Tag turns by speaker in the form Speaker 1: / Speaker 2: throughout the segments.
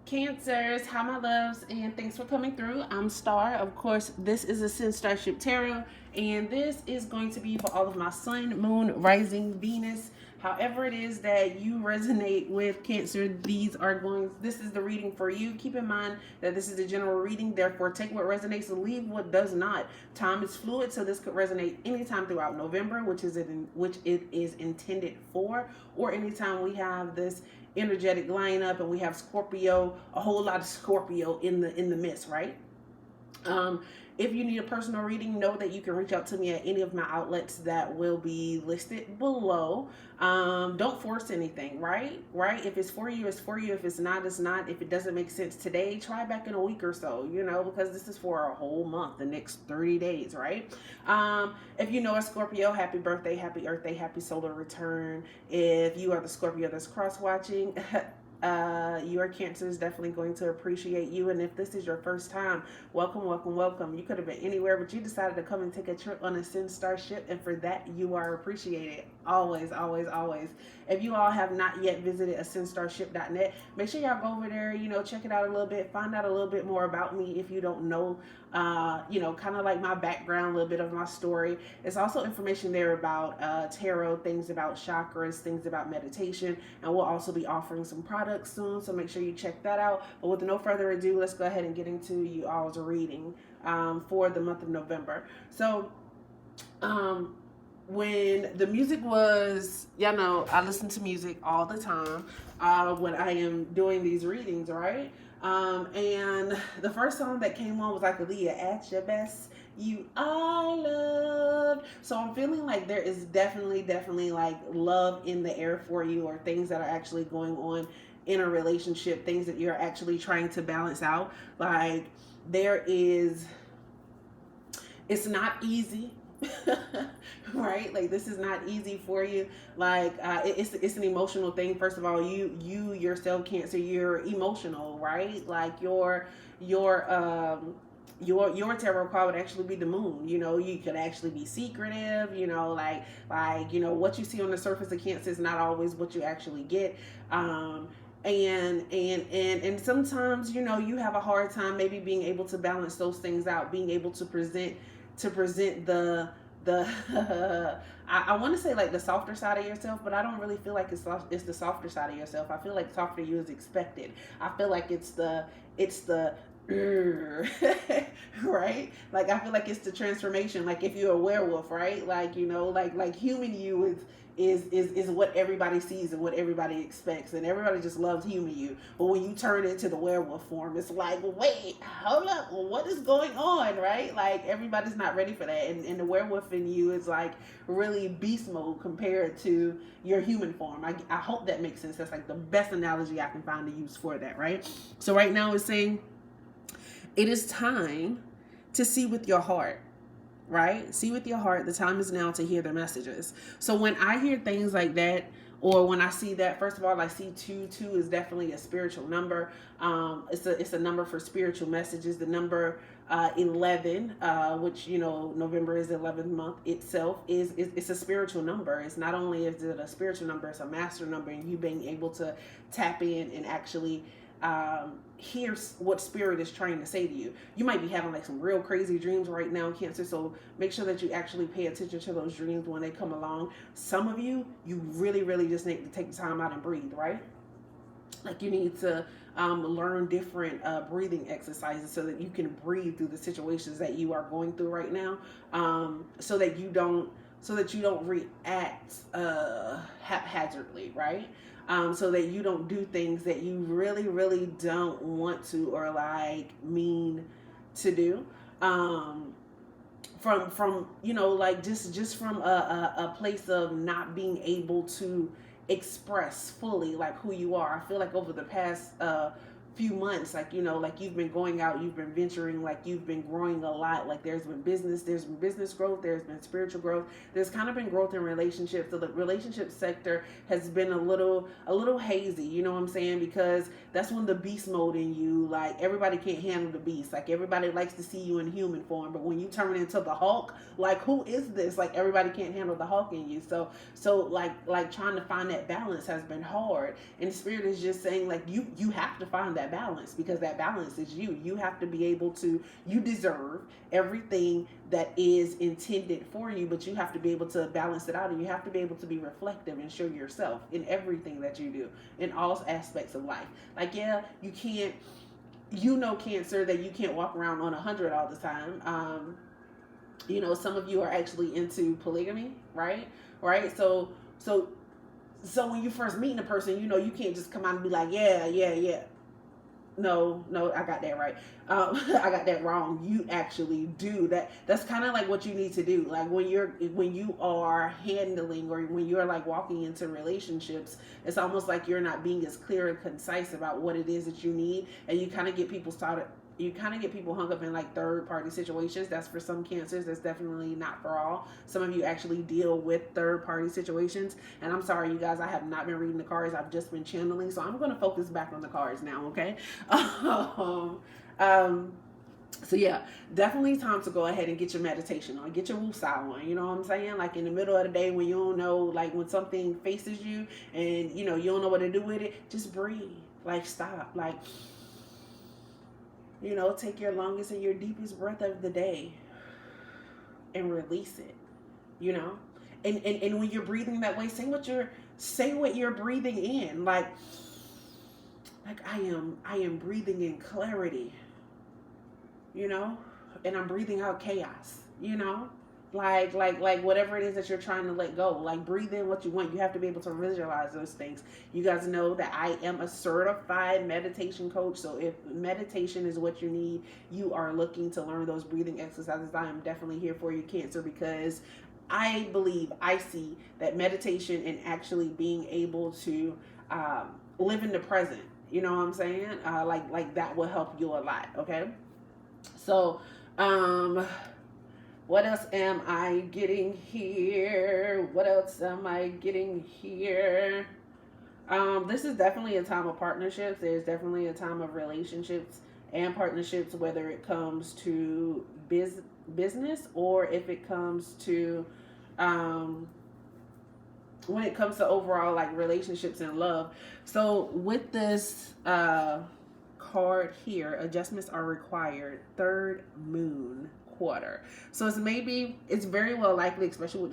Speaker 1: Cancers, how my loves, and thanks for coming through. I'm Star. Of course, this is ascendstar tarot, and this is going to be for all of my sun, moon, rising, Venus. However it is that you resonate with Cancer, this is the reading for you. Keep in mind that this is a general reading, therefore take what resonates and leave what does not. Time is fluid, so this could resonate anytime throughout November, which it is intended for, or anytime we have this energetic lineup and we have Scorpio, a whole lot of Scorpio in the midst, right? If you need a personal reading, know that you can reach out to me at any of my outlets that will be listed below. Don't force anything, right? If it's for you, it's for you. If it's not, it's not. If it doesn't make sense today, try back in a week or so, because this is for a whole month, the next 30 days, right? If you know a Scorpio, happy birthday, happy Earth Day, happy solar return. If you are the Scorpio that's cross-watching, your Cancer is definitely going to appreciate you. And if this is your first time, welcome. You could have been anywhere, but you decided to come and take a trip on a ascendstar ship, and for that you are appreciated. Always. If you all have not yet visited ascendstarship.net, make sure y'all go over there, check it out a little bit, find out a little bit more about me if you don't know, kind of like my background, a little bit of my story. There's also information there about tarot, things about chakras, things about meditation, and we'll also be offering some products soon, so make sure you check that out. But with no further ado, let's go ahead and get into you all's reading for the month of November. So when the music was, I listen to music all the time when I am doing these readings, right? And the first song that came on was like Aaliyah, At Your Best, You Are Loved. So I'm feeling like there is definitely like love in the air for you, or things that are actually going on in a relationship, things that you're actually trying to balance out. Like it's not easy. Right? Like, this is not easy for you. Like, it's an emotional thing. First of all, you yourself, Cancer, you're emotional, right? Like your tarot card would actually be the moon. You could actually be secretive, like what you see on the surface of Cancer is not always what you actually get. And sometimes, you have a hard time maybe being able to balance those things out, being able to present the I want to say like the softer side of yourself, but I don't really feel like it's the softer side of yourself. I feel like softer you is expected. I feel like it's the right? Like, I feel like it's the transformation. Like, if you're a werewolf, right? Like, like human you is what everybody sees and what everybody expects, and everybody just loves human you. But when you turn into the werewolf form, it's like, wait, hold up, what is going on, right? Like, everybody's not ready for that, and the werewolf in you is like really beast mode compared to your human form. I hope that makes sense. That's like the best analogy I can find to use for that, right? So right now it's saying it is time to see with your heart. Right? See with your heart. The time is now to hear the messages. So when I hear things like that, or when I see that, first of all, I see 2 is definitely a spiritual number. It's a number for spiritual messages. The number 11, which November is the 11th month itself, it's a spiritual number. It's not only is it a spiritual number, it's a master number, and you being able to tap in and actually hear what spirit is trying to say to you. You might be having like some real crazy dreams right now, Cancer, so make sure that you actually pay attention to those dreams when they come along. Some of you really just need to take the time out and breathe, right? Like, you need to learn different breathing exercises so that you can breathe through the situations that you are going through right now, so that you don't react haphazardly, right? So that you don't do things that you really don't want to, or like mean to do. From like just from a place of not being able to express fully like who you are. I feel like over the past few months, like you've been going out, you've been venturing, like you've been growing a lot. Like, there's been business growth, there's been spiritual growth, there's kind of been growth in relationships. So the relationship sector has been a little hazy, you know what I'm saying? Because that's when the beast mode in you, like, everybody can't handle the beast. Like, everybody likes to see you in human form, but when you turn into the Hulk, like, who is this? Like, everybody can't handle the Hulk in you. So like trying to find that balance has been hard, and the spirit is just saying, like, you have to find that that balance, because that balance is you. You have to be able to, you deserve everything that is intended for you, but you have to be able to balance it out, and you have to be able to be reflective and show yourself in everything that you do, in all aspects of life. Like, yeah, you can't, Cancer, that you can't walk around on 100 all the time. Some of you are actually into polygamy, right? Right. So when you first meeting a person, you can't just come out and be like, yeah, yeah, yeah. No, I got that right. I got that wrong. You actually do that. That's kind of like what you need to do. Like when you are handling, or when you're like walking into relationships, it's almost like you're not being as clear and concise about what it is that you need, and you kind of get people started. You kind of get people hung up in like third party situations. That's for some Cancers. That's definitely not for all. Some of you actually deal with third party situations. And I'm sorry, you guys, I have not been reading the cards. I've just been channeling. So I'm going to focus back on the cards now, okay? So yeah, definitely time to go ahead and get your meditation on, get your woosah on. You know what I'm saying? Like in the middle of the day when you don't know, like when something faces you and you don't know what to do with it, just breathe. Like stop. Like, take your longest and your deepest breath of the day and release it, and when you're breathing that way, say what you're breathing in, like I am breathing in clarity, and I'm breathing out chaos, like whatever it is that you're trying to let go. Like breathe in what you want. You have to be able to visualize those things. You guys know that I am a certified meditation coach, so if meditation is what you need, you are looking to learn those breathing exercises, I am definitely here for you, Cancer, because I see that meditation and actually being able to live in the present, you know what I'm saying, like that will help you a lot. Okay, so what else am I getting here? This is definitely a time of partnerships. There's definitely a time of relationships and partnerships, whether it comes to business or if it comes to, when it comes to overall like relationships and love. So with this card here, adjustments are required. Third moon quarter. So it's very well likely, especially with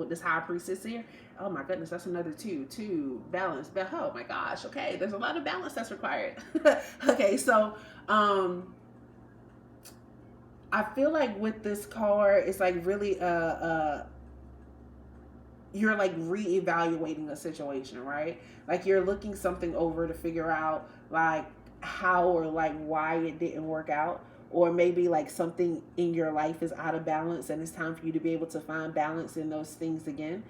Speaker 1: this high priestess here. Oh my goodness, that's another two balance. But oh my gosh, okay, there's a lot of balance that's required. Okay, so I feel like with this card, it's like really you're like reevaluating a situation, right? Like you're looking something over to figure out like how or like why it didn't work out, or maybe like something in your life is out of balance and it's time for you to be able to find balance in those things again.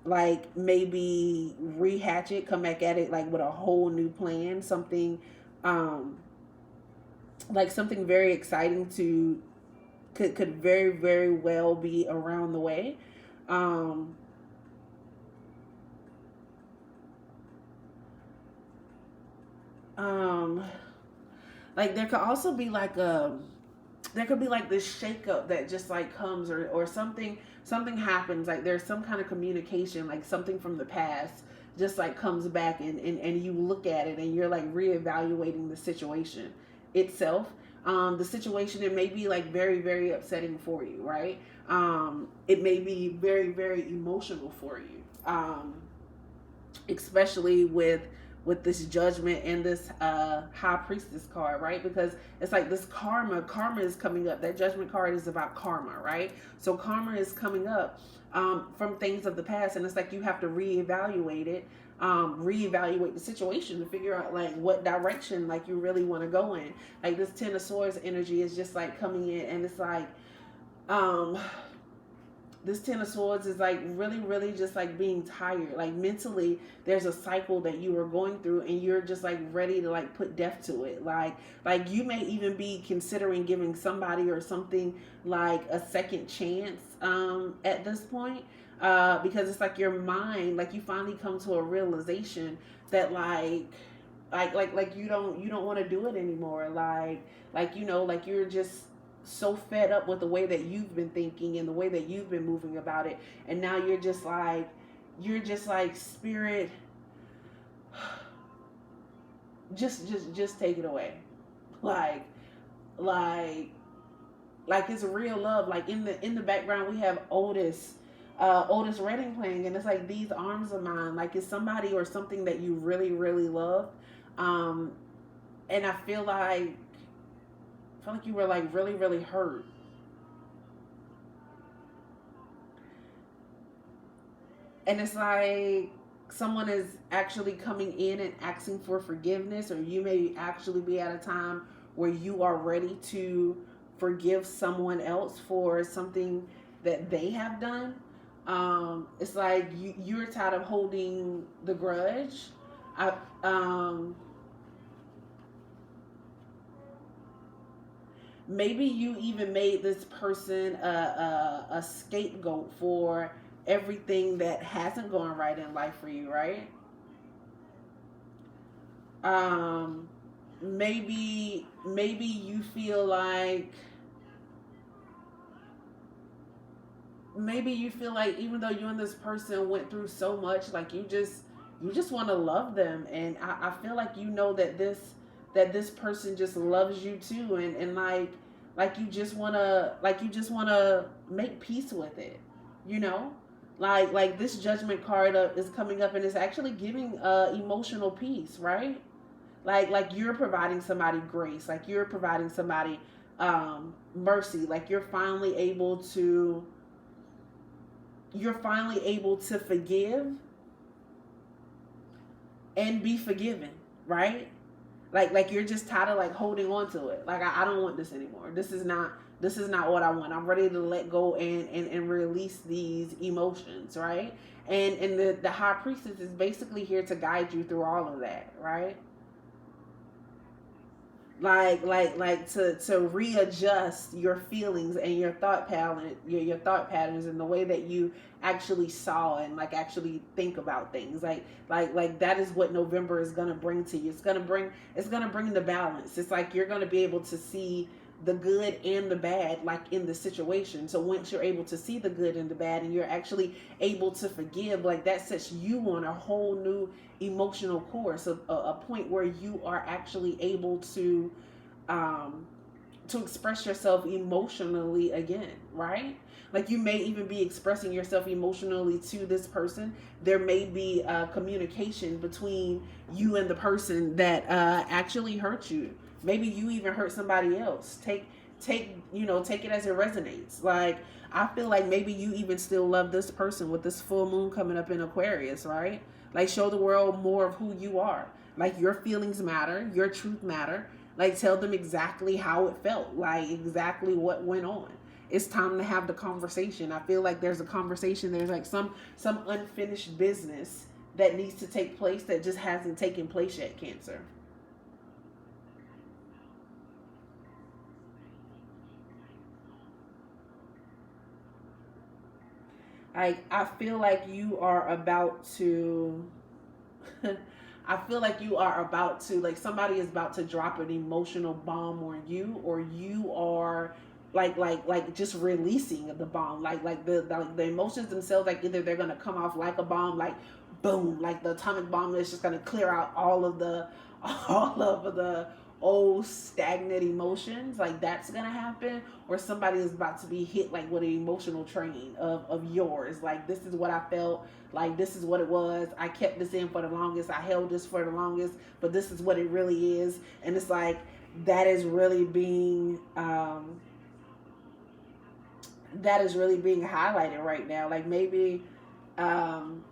Speaker 1: Like maybe rehatch it, come back at it like with a whole new plan, something like something very exciting could very, very well be around the way. Like there could also be like there could be like this shakeup that just like comes, or something happens, like there's some kind of communication, like something from the past just like comes back, and you look at it and you're like reevaluating the situation itself. The situation, it may be like very, very upsetting for you, right? It may be very, very emotional for you, especially with this judgment and this high priestess card, right? Because it's like this karma is coming up. That judgment card is about karma, right? So karma is coming up from things of the past, and it's like you have to reevaluate it, reevaluate the situation to figure out like what direction like you really want to go in. Like this Ten of Swords energy is just like coming in, and it's like this Ten of Swords is like really, really just like being tired. Like mentally, there's a cycle that you are going through, and you're just like ready to like put death to it. Like you may even be considering giving somebody or something like a second chance at this point, because it's like your mind, like you finally come to a realization that like you don't want to do it anymore. Like you're just so fed up with the way that you've been thinking and the way that you've been moving about it, and now you're just like spirit, just take it away. Like, like, like it's real love. Like in the background, we have Otis Redding playing, and it's like these arms of mine. Like it's somebody or something that you really, really love. Um, and I feel like you were like really, really hurt. And it's like someone is actually coming in and asking for forgiveness, or you may actually be at a time where you are ready to forgive someone else for something that they have done. It's like you're tired of holding the grudge. I, um, Maybe you even made this person a scapegoat for everything that hasn't gone right in life for you, right? um maybe you feel like even though you and this person went through so much, like you just want to love them. And I feel like you know that this person just loves you too, and like you just want to make peace with it, you know. Like this judgment card is coming up, and it's actually giving emotional peace, right? Like you're providing somebody grace, like you're providing somebody mercy, like you're finally able to forgive and be forgiven, right? Like you're just tired of like holding on to it. Like I don't want this anymore. This is not what I want. I'm ready to let go and release these emotions, right? And the high priestess is basically here to guide you through all of that, right? Like to readjust your feelings and your thought patterns and the way that you actually saw and like actually think about things. Like that is what November is going to bring to you. It's going to bring the balance. It's like you're going to be able to see the good and the bad like in the situation. So once you're able to see the good and the bad, and you're actually able to forgive, like that sets you on a whole new emotional course, a point where you are actually able um to express yourself emotionally again, right? Like you may even be expressing yourself emotionally to this person. There may be communication between you and the person that actually hurt you. Maybe you even hurt somebody else. Take it as it resonates. Like I feel like maybe you even still love this person with this full moon coming up in Aquarius, right? Like show the world more of who you are. Like your feelings matter, your truth matter. Like tell them exactly how it felt, like exactly what went on. It's time to have the conversation. I feel like there's a conversation. There's like some unfinished business that needs to take place that just hasn't taken place yet, Cancer. I feel like you are about to I feel like you are about to, like somebody is about to drop an emotional bomb on you, or you are like just releasing the bomb. Like the emotions themselves, like either they're gonna come off like a bomb, like boom, like the atomic bomb that's just gonna clear out all of the all of the old stagnant emotions, like that's gonna happen. Or somebody is about to be hit like with an emotional train of yours. Like this is what I felt, like this is what it was. I kept this in for the longest, I held this for the longest, but this is what it really is. And it's like that is really being highlighted right now. Like maybe um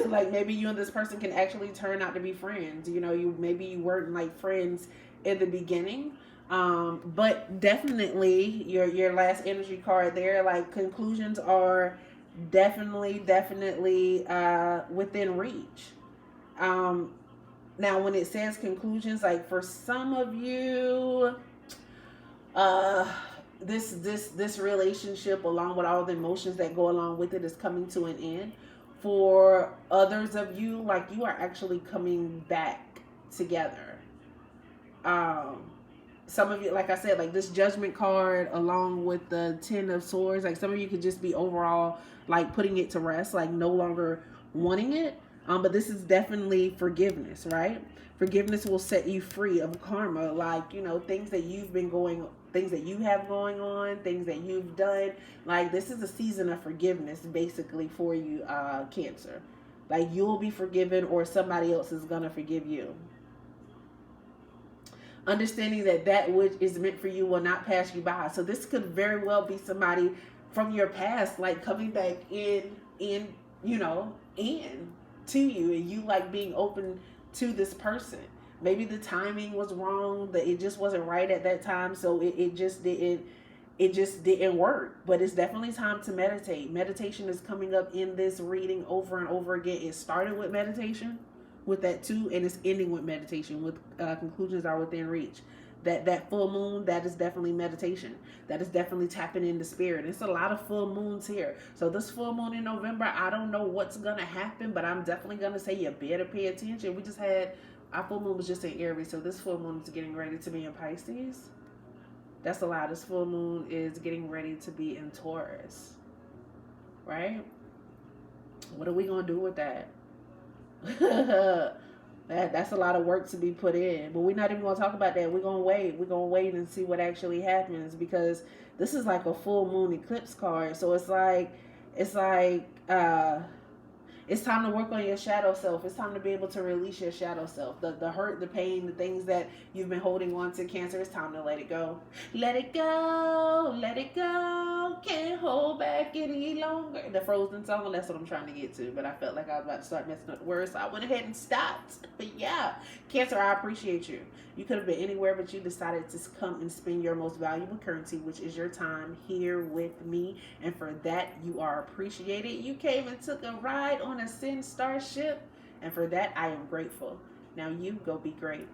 Speaker 1: like maybe you and this person can actually turn out to be friends. You weren't like friends in the beginning. But definitely your last energy card there, like conclusions are definitely within reach. um Now when it says conclusions, like for some of you, uh this relationship, along with all the emotions that go along with it, is coming to an end. For others of you, like you are actually coming back together. um some of you, like I said, like this judgment card along with the 10 of swords, like some of you could just be overall like putting it to rest, like no longer wanting it. But this is definitely forgiveness, right? Forgiveness will set you free of karma, like, you know, things that you have going on, things that you've done. Like, this is a season of forgiveness, basically, for you, Cancer. Like, you'll be forgiven, or somebody else is gonna forgive you. Understanding that that which is meant for you will not pass you by. So this could very well be somebody from your past, like coming back in, you know, in to you, and you like being open to this person. Maybe the timing was wrong, that it just wasn't right at that time, so it just didn't work. But it's definitely time to meditate. Meditation is coming up in this reading over and over again. It started with meditation, with that too, and it's ending with meditation, with conclusions are within reach. That full moon, that is definitely meditation. That is definitely tapping into spirit. It's a lot of full moons here. So this full moon in November, I don't know what's gonna happen, but I'm definitely gonna say you better pay attention. We just had our full moon was just in Aries, so this full moon is getting ready to be in Pisces. That's a lot. This full moon is getting ready to be in Taurus, right? What are we gonna do with that? That's a lot of work to be put in. But we're not even gonna talk about that. We're gonna wait. We're gonna wait and see what actually happens, because this is like a full moon eclipse card. So it's time to work on your shadow self. It's time to be able to release your shadow self. The hurt, the pain, the things that you've been holding on to, Cancer, it's time to let it go. Let it go. Let it go. Can't hold back any longer. The Frozen song, that's what I'm trying to get to. But I felt like I was about to start messing up the words, so I went ahead and stopped. But yeah, Cancer, I appreciate you. You could have been anywhere, but you decided to come and spend your most valuable currency, which is your time, here with me. And for that, you are appreciated. You came and took a ride on a ascendstar ship. And for that, I am grateful. Now you go be great.